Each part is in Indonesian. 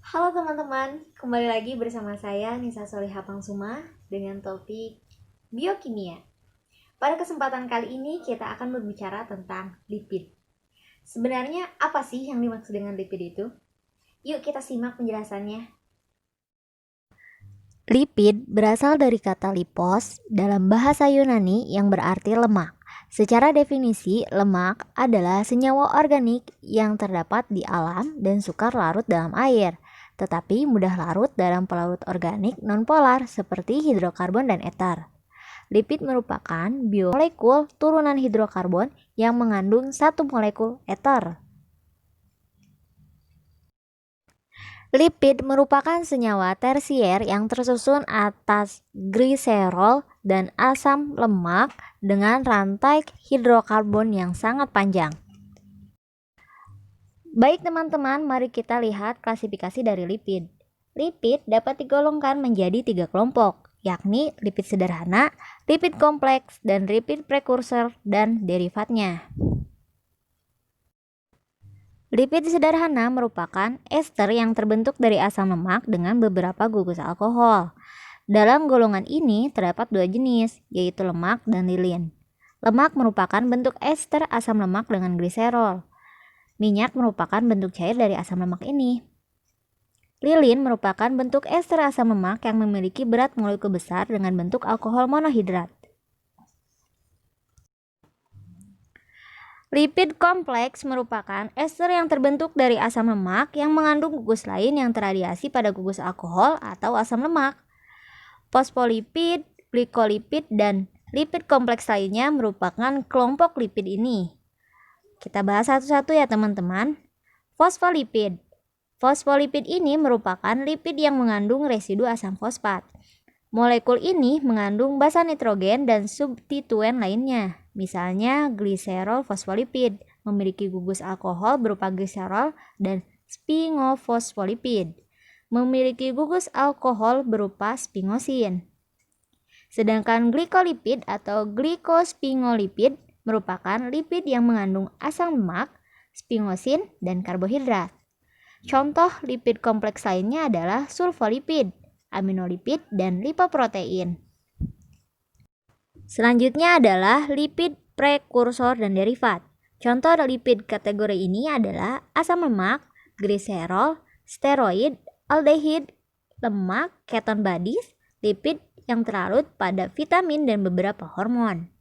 Halo teman-teman, kembali lagi bersama saya Nisa Solihah Pangsuma dengan topik biokimia. Pada kesempatan kali ini kita akan berbicara tentang lipid. Sebenarnya apa sih yang dimaksud dengan lipid itu? Yuk kita simak penjelasannya. Lipid berasal dari kata lipos dalam bahasa Yunani yang berarti lemak. Secara definisi, lemak adalah senyawa organik yang terdapat di alam dan sukar larut dalam air, tetapi mudah larut dalam pelarut organik nonpolar seperti hidrokarbon dan eter. Lipid merupakan biomolekul turunan hidrokarbon yang mengandung satu molekul eter. Lipid merupakan senyawa tersier yang tersusun atas gliserol dan asam lemak dengan rantai hidrokarbon yang sangat panjang. Baik teman-teman, mari kita lihat klasifikasi dari lipid. Lipid dapat digolongkan menjadi 3 kelompok, yakni lipid sederhana, lipid kompleks, dan lipid prekursor dan derivatnya. Lipid sederhana merupakan ester yang terbentuk dari asam lemak dengan beberapa gugus alkohol. Dalam golongan ini terdapat dua jenis, yaitu lemak dan lilin. Lemak merupakan bentuk ester asam lemak dengan gliserol. Minyak merupakan bentuk cair dari asam lemak ini. Lilin merupakan bentuk ester asam lemak yang memiliki berat molekul besar dengan bentuk alkohol monohidrat. Lipid kompleks merupakan ester yang terbentuk dari asam lemak yang mengandung gugus lain yang teradiasi pada gugus alkohol atau asam lemak. Fosfolipid, glikolipid, dan lipid kompleks lainnya merupakan kelompok lipid ini. Kita bahas satu-satu ya teman-teman. Fosfolipid. Fosfolipid ini merupakan lipid yang mengandung residu asam fosfat. Molekul ini mengandung basa nitrogen dan substituen lainnya. Misalnya gliserol fosfolipid memiliki gugus alkohol berupa gliserol dan sphingofosfolipid memiliki gugus alkohol berupa sphingosine. Sedangkan glikolipid atau glikosphingolipid merupakan lipid yang mengandung asam lemak, sphingosine, dan karbohidrat. Contoh lipid kompleks lainnya adalah sulfolipid, aminolipid, dan lipoprotein. Selanjutnya adalah lipid prekursor dan derivat. Contoh lipid kategori ini adalah asam lemak, gliserol, steroid, aldehid, lemak, keton bodies, lipid yang terlarut pada vitamin dan beberapa hormon.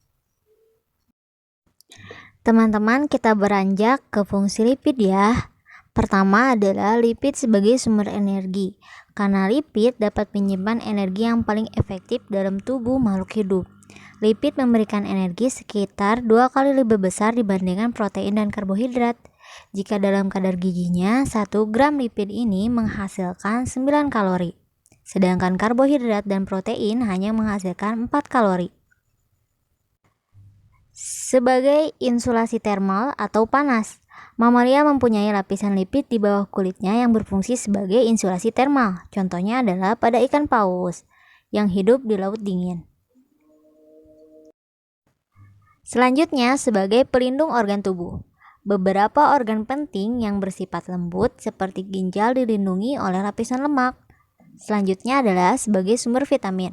Teman-teman, kita beranjak ke fungsi lipid ya. Pertama adalah lipid sebagai sumber energi. Karena lipid dapat menyimpan energi yang paling efektif dalam tubuh makhluk hidup. Lipid memberikan energi sekitar 2 kali lebih besar dibandingkan protein dan karbohidrat. Jika dalam kadar giginya, 1 gram lipid ini menghasilkan 9 kalori. Sedangkan karbohidrat dan protein hanya menghasilkan 4 kalori. Sebagai insulasi termal atau panas, mamalia mempunyai lapisan lipid di bawah kulitnya yang berfungsi sebagai insulasi termal. Contohnya adalah pada ikan paus yang hidup di laut dingin. Selanjutnya, sebagai pelindung organ tubuh. Beberapa organ penting yang bersifat lembut seperti ginjal dilindungi oleh lapisan lemak. Selanjutnya adalah sebagai sumber vitamin.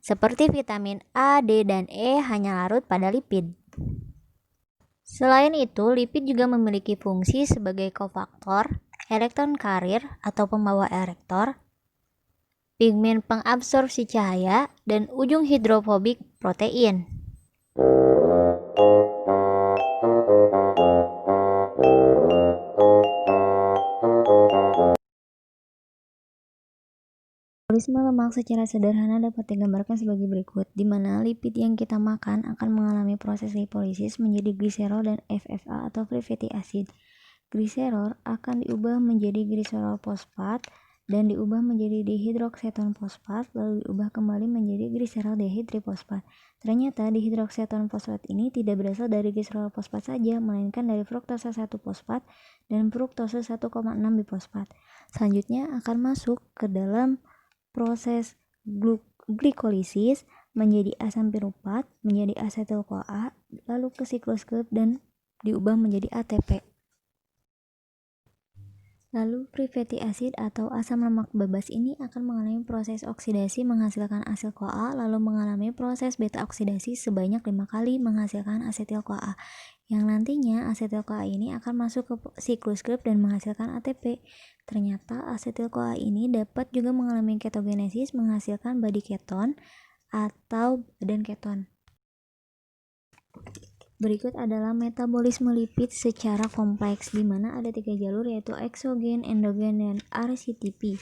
Seperti vitamin A, D, dan E hanya larut pada lipid. Selain itu, lipid juga memiliki fungsi sebagai kofaktor, elektron karir atau pembawa elektor, pigmen pengabsorpsi cahaya, dan ujung hidrofobik protein. Metabolisme lemak secara sederhana dapat digambarkan sebagai berikut, di mana lipid yang kita makan akan mengalami proses lipolisis menjadi gliserol dan FFA atau free fatty acid. Gliserol akan diubah menjadi gliserol fosfat dan diubah menjadi dihidrokseton fosfat, lalu diubah kembali menjadi gliserol dehidrofosfat. Ternyata dihidrokseton fosfat ini tidak berasal dari gliserol fosfat saja, melainkan dari fruktosa 1 fosfat dan fruktosa 1,6 bifosfat. Selanjutnya akan masuk ke dalam proses glikolisis menjadi asam piruvat, menjadi asetil-CoA, lalu ke siklus dan diubah menjadi ATP. Lalu free fatty acid atau asam lemak bebas ini akan mengalami proses oksidasi menghasilkan asil CoA, lalu mengalami proses beta oksidasi sebanyak 5 kali menghasilkan asetil CoA, yang nantinya asetil CoA ini akan masuk ke siklus Krebs dan menghasilkan ATP. Ternyata asetil CoA ini dapat juga mengalami ketogenesis menghasilkan body keton atau badan keton. Berikut adalah metabolisme lipid secara kompleks, di mana ada 3 jalur yaitu eksogen, endogen, dan RCTP.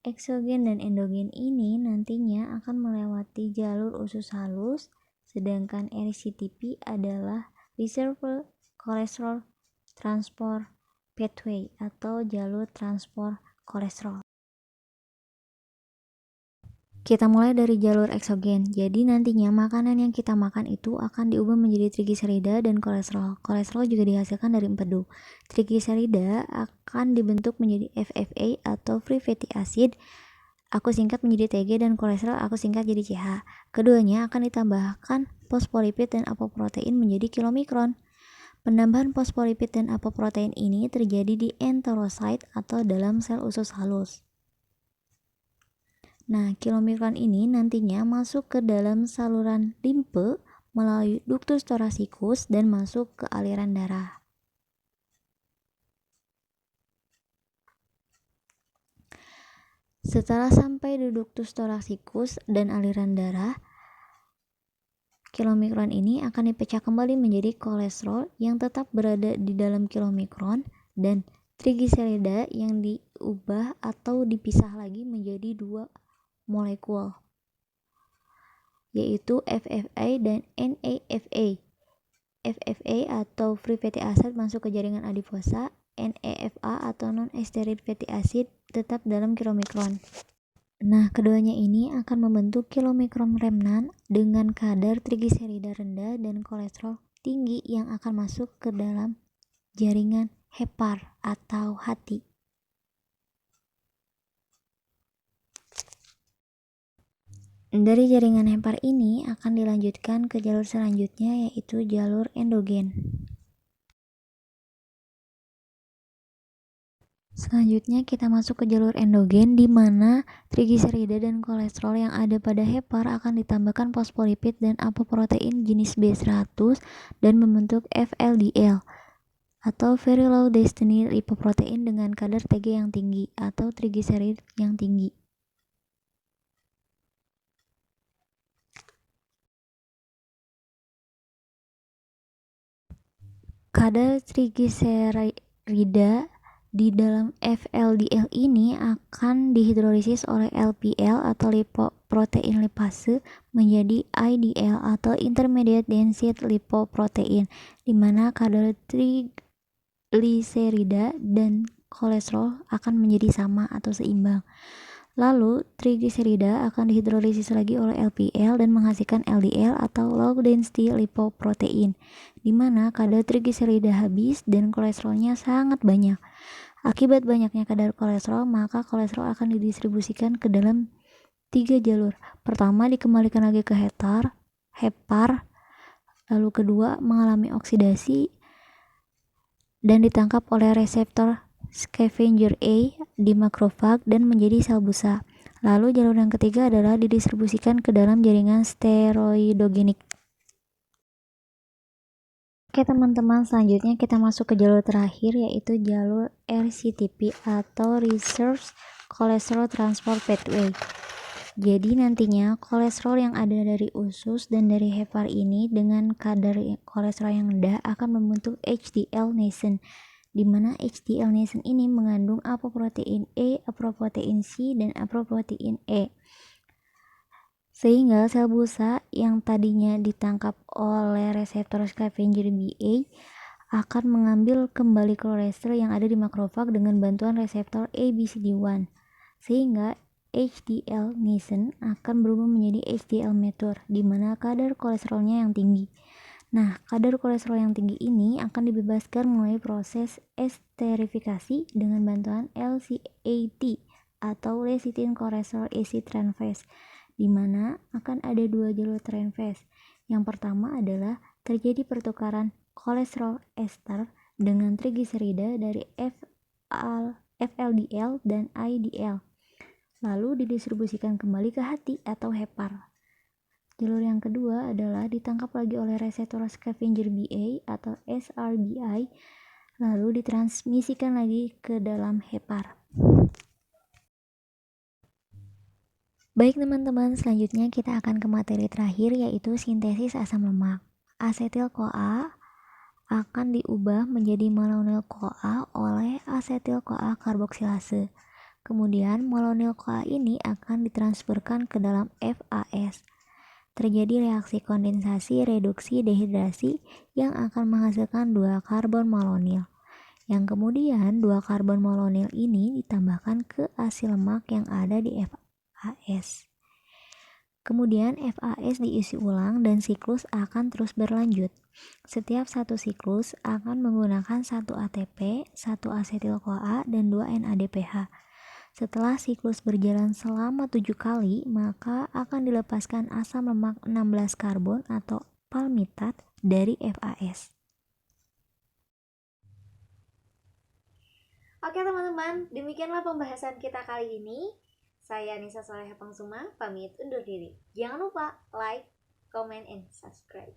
Eksogen dan endogen ini nantinya akan melewati jalur usus halus, sedangkan RCTP adalah Reservoir Cholesterol Transport Pathway atau jalur transport kolesterol. Kita mulai dari jalur eksogen. Jadi nantinya makanan yang kita makan itu akan diubah menjadi trigliserida dan kolesterol. Kolesterol juga dihasilkan dari empedu. Trigliserida akan dibentuk menjadi FFA atau free fatty acid. Aku singkat menjadi TG, dan kolesterol aku singkat jadi CH. Keduanya akan ditambahkan fosfolipid dan apoprotein menjadi kilomikron. Penambahan fosfolipid dan apoprotein ini terjadi di enterosit atau dalam sel usus halus. Nah, kilomikron ini nantinya masuk ke dalam saluran limfe melalui ductus thoracicus dan masuk ke aliran darah. Setelah sampai di ductus thoracicus dan aliran darah, kilomikron ini akan dipecah kembali menjadi kolesterol yang tetap berada di dalam kilomikron dan trigliserida yang diubah atau dipisah lagi menjadi 2 molekul, yaitu FFA dan NAFA. FFA atau free fatty acid masuk ke jaringan adiposa, NAFA atau non-steroid fatty acid tetap dalam kilomikron. Nah, keduanya ini akan membentuk kilomikron remnan dengan kadar trigliserida rendah dan kolesterol tinggi yang akan masuk ke dalam jaringan hepar atau hati. Dari jaringan hepar ini akan dilanjutkan ke jalur selanjutnya, yaitu jalur endogen. Selanjutnya kita masuk ke jalur endogen, di mana trigliserida dan kolesterol yang ada pada hepar akan ditambahkan fosfolipid dan apoprotein jenis B100 dan membentuk VLDL atau very low density lipoprotein dengan kadar TG yang tinggi atau trigliserid yang tinggi. Kadar trigliserida di dalam VLDL ini akan dihidrolisis oleh LPL atau lipoprotein lipase menjadi IDL atau intermediate density lipoprotein, di mana kadar trigliserida dan kolesterol akan menjadi sama atau seimbang. Lalu, trigliserida akan dihidrolisis lagi oleh LPL dan menghasilkan LDL atau low density lipoprotein, di mana kadar trigliserida habis dan kolesterolnya sangat banyak. Akibat banyaknya kadar kolesterol, maka kolesterol akan didistribusikan ke dalam 3 jalur. Pertama, dikembalikan lagi ke hepar, lalu kedua, mengalami oksidasi dan ditangkap oleh reseptor scavenger A di makrofag dan menjadi sel busa. Lalu jalur yang ketiga adalah didistribusikan ke dalam jaringan steroidogenik. Oke teman-teman, selanjutnya kita masuk ke jalur terakhir, yaitu jalur RCTP atau Reverse Cholesterol Transport Pathway. Jadi nantinya kolesterol yang ada dari usus dan dari hepar ini dengan kadar kolesterol yang rendah akan membentuk HDL nascent, di mana HDL nascent ini mengandung apoprotein E, apoprotein C, dan apoprotein E. Sehingga sel busa yang tadinya ditangkap oleh reseptor scavenger BA akan mengambil kembali kolesterol yang ada di makrofag dengan bantuan reseptor ABCD1. Sehingga HDL nascent akan berubah menjadi HDL mature, di mana kadar kolesterolnya yang tinggi. Nah, kadar kolesterol yang tinggi ini akan dibebaskan melalui proses esterifikasi dengan bantuan LCAT atau lecithin cholesterol acid transferase, di mana akan ada 2 jalur transferase. Yang pertama adalah terjadi pertukaran kolesterol ester dengan trigliserida dari FLDL dan IDL, lalu didistribusikan kembali ke hati atau hepar. Jalur yang kedua adalah ditangkap lagi oleh reseptor scavenger BA atau SRBI, lalu ditransmisikan lagi ke dalam hepar. Baik teman-teman, selanjutnya kita akan ke materi terakhir, yaitu sintesis asam lemak. Asetil-CoA akan diubah menjadi malonyl-CoA oleh asetil-CoA karboksilase. Kemudian malonyl-CoA ini akan ditransferkan ke dalam FAS. Terjadi reaksi kondensasi, reduksi, dehidrasi yang akan menghasilkan 2 karbon malonyl. Yang kemudian 2 karbon malonyl ini ditambahkan ke asi lemak yang ada di FAS. Kemudian FAS diisi ulang dan siklus akan terus berlanjut. Setiap satu siklus akan menggunakan 1 ATP, 1 asetil-CoA, dan 2 NADPH. Setelah siklus berjalan selama 7 kali, maka akan dilepaskan asam lemak 16 karbon atau palmitat dari FAS. Oke teman-teman, demikianlah pembahasan kita kali ini. Saya Nisa Soleha Pangsuma, pamit undur diri. Jangan lupa like, comment, and subscribe.